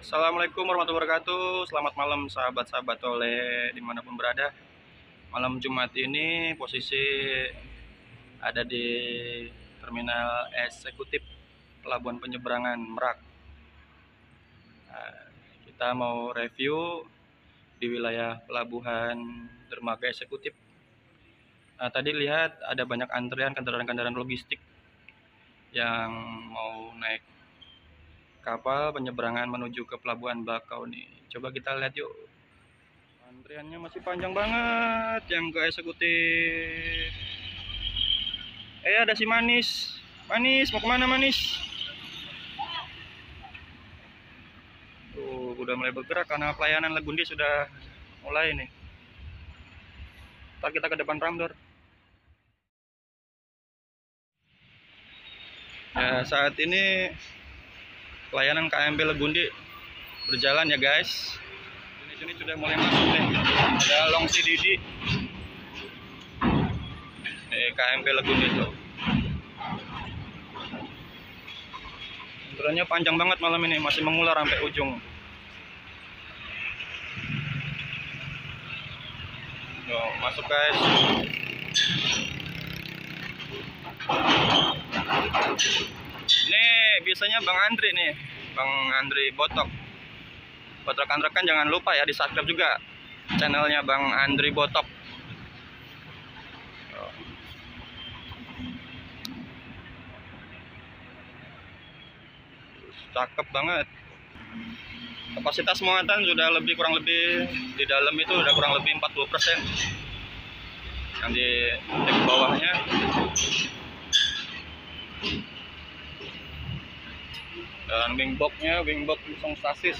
Assalamualaikum warahmatullahi wabarakatuh. Selamat malam sahabat-sahabat oleh dimanapun berada. Malam Jumat ini posisi ada di Terminal Eksekutif Pelabuhan Penyeberangan Merak. Nah, kita mau review di wilayah Pelabuhan Dermaga Eksekutif. Nah, tadi lihat ada banyak antrian kendaraan-kendaraan logistik yang mau naik kapal penyeberangan menuju ke Pelabuhan Bakau nih. Coba kita lihat yuk. Antriannya masih panjang banget yang ke eksekutif. Ada si Manis. Manis, mau kemana Manis? Tuh, udah mulai bergerak karena pelayanan Legundi sudah mulai nih. Ntar kita ke depan Ramdor. Ya, saat ini pelayanan KMP Legundi berjalan ya guys. Ini sudah mulai masuk nih. Ada Long Sididi. KMP Legundi tuh. Antriannya panjang banget malam ini, masih mengular sampai ujung. Tuh, masuk guys. Ini biasanya Bang Andri nih, Bang Andri Botok. Buat rekan-rekan jangan lupa ya di subscribe juga channelnya Bang Andri Botok. Cakep banget. Kapasitas muatan sudah kurang lebih di dalam itu udah kurang lebih 40%. Yang di dek bawahnya dan wingbox langsung stasis.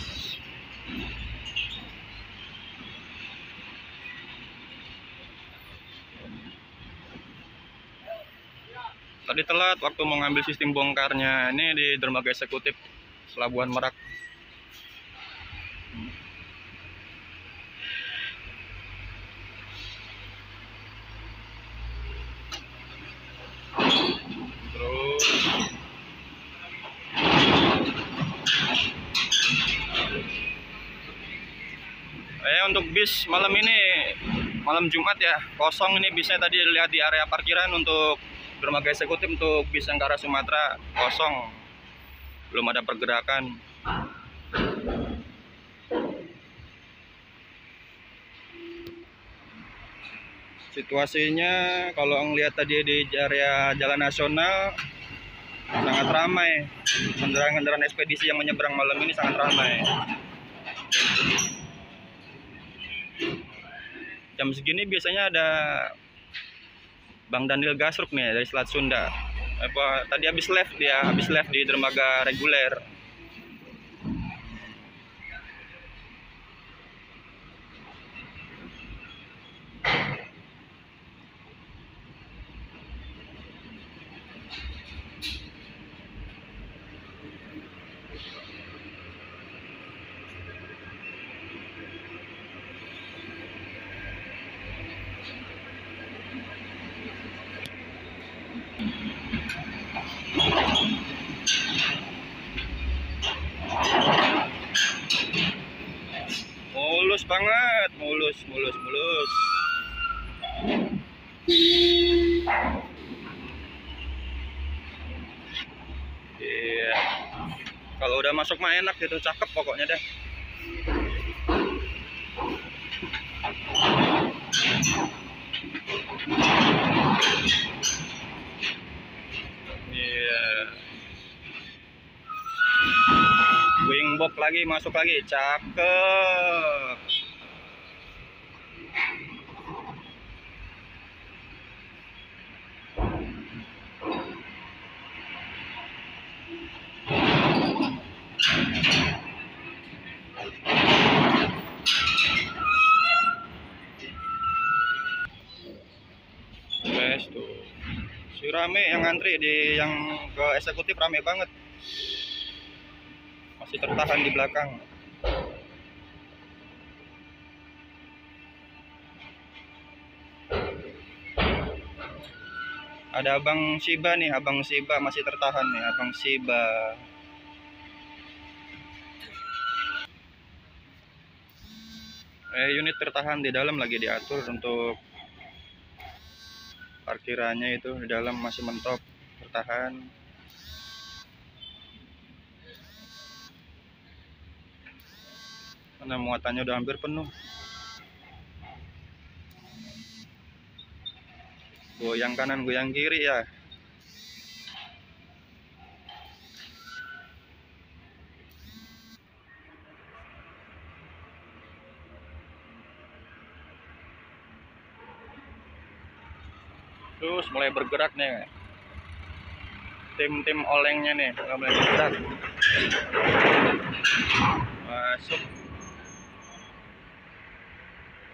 Tadi telat waktu mau ngambil sistem bongkarnya. Ini di dermaga eksekutif Pelabuhan Merak. Terus untuk bis malam ini, malam Jumat ya, kosong ini bisnya. Tadi lihat di area parkiran untuk dermaga eksekutif, untuk bis yang ke arah Sumatera kosong, belum ada pergerakan. Situasinya kalau ngelihat tadi di area Jalan Nasional sangat ramai. Kendaraan-kendaraan ekspedisi yang menyeberang malam ini sangat ramai. Jam segini biasanya ada Bang Daniel Gasruk nih dari Selat Sunda. Tadi habis live di dermaga reguler. Mulus banget, mulus. Iya. Kalau udah masuk mah enak gitu, cakep pokoknya deh. Iya. Wingbox lagi masuk lagi, cakep. Guys tuh, si rame yang ngantri yang ke eksekutif, rame banget. Masih tertahan di belakang. Ada Abang Siba nih, Abang Siba masih tertahan nih, Abang Siba. Unit tertahan di dalam lagi diatur untuk parkirannya, itu di dalam masih mentok tertahan. Karena muatannya udah hampir penuh. Goyang kanan, goyang kiri ya. Terus mulai bergerak nih. Tim-tim olengnya nih mulai bergerak. Masuk.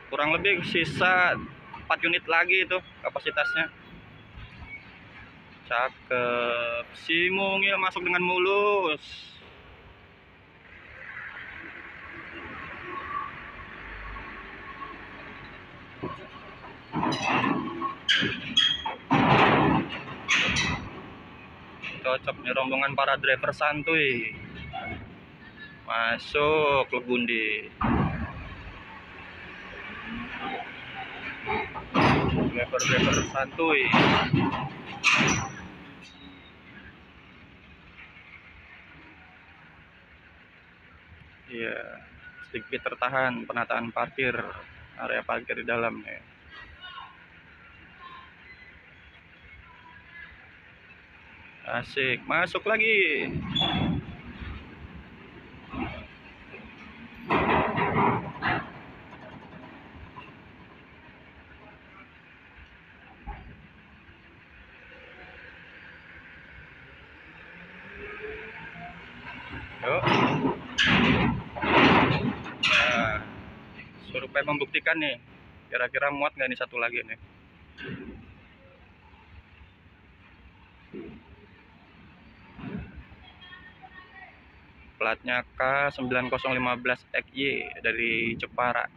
Kurang lebih sisa 4 unit lagi itu kapasitasnya. Cakep. Si mungil masuk dengan mulus. Cocok nih rombongan para driver santuy. Masuk ke Gundi. Driver-driver santuy. Iya, sedikit tertahan penataan parkir, area parkir di dalam nih. Asik, masuk lagi. Yuk. Nah, survei membuktikan nih, kira-kira muat nggak nih satu lagi nih. Platnya K9015XY dari Jepara.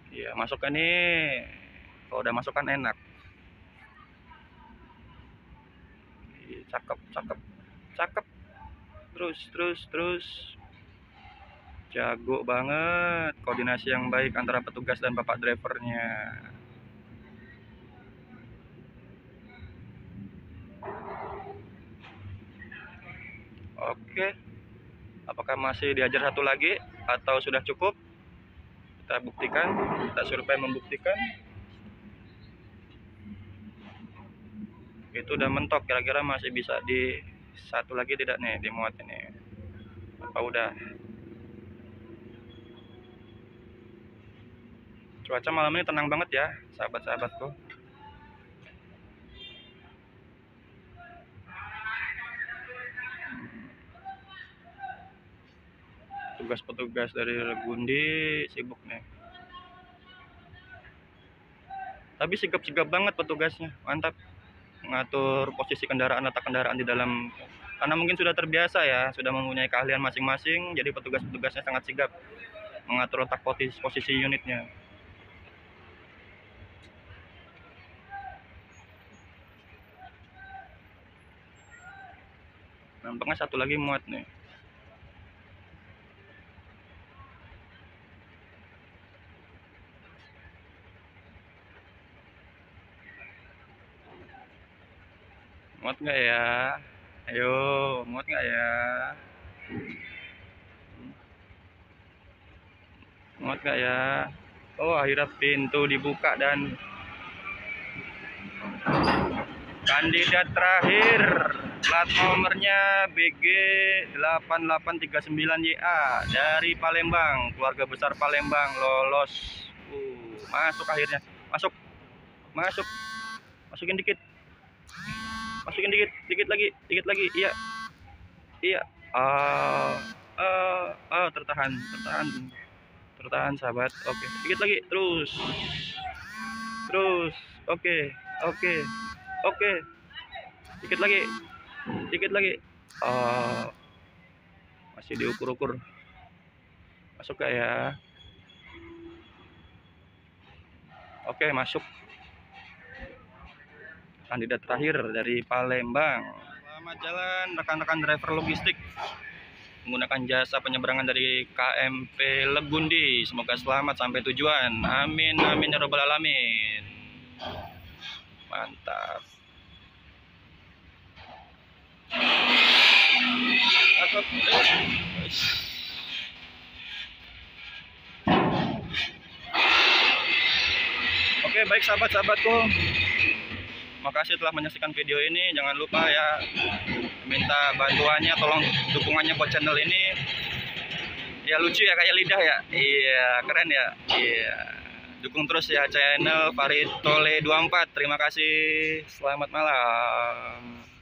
Iya, masukkan nih. Kalau udah masuk kan enak. Iya, cakep, cakep, cakep. Terus. Jago banget. Koordinasi yang baik antara petugas dan bapak drivernya. Oke. Apakah masih diajar satu lagi atau sudah cukup? Kita buktikan, kita survei membuktikan. Itu udah mentok, kira-kira masih bisa di satu lagi tidak nih dimuat ini? Apa udah? Cuaca malam ini tenang banget ya, sahabat-sahabatku. Petugas-petugas dari Gundi sibuk nih. Tapi sigap-sigap banget petugasnya, mantap. Mengatur posisi kendaraan, letak kendaraan di dalam. Karena mungkin sudah terbiasa ya, sudah mempunyai keahlian masing-masing, jadi petugas-petugasnya sangat sigap mengatur letak posisi unitnya. Nampaknya satu lagi muat nih. Muat nggak ya? Ayo, muat nggak ya? Muat nggak ya? Oh, akhirnya pintu dibuka dan kandidat terakhir plat nomornya BG 8839YA dari Palembang, keluarga besar Palembang lolos. Masuk akhirnya. Masuk. Masukin dikit. Dikit lagi. Iya. Tertahan sahabat. Oke, dikit lagi. Terus. Oke. Dikit lagi. Masih diukur-ukur. Masuk gak ya? Oke, masuk. Kandidat terakhir dari Palembang. Selamat jalan rekan-rekan driver logistik. menggunakan jasa penyeberangan dari KMP Legundi. Semoga selamat sampai tujuan. Amin amin ya robbal alamin. Mantap. Oke, baik sahabat-sahabatku, makasih telah menyaksikan video ini. Jangan lupa ya, minta bantuannya, tolong dukungannya buat channel ini. Ya lucu ya, kayak lidah ya. Iya, keren ya. Iya, dukung terus ya channel Farid Tole 24. Terima kasih, selamat malam.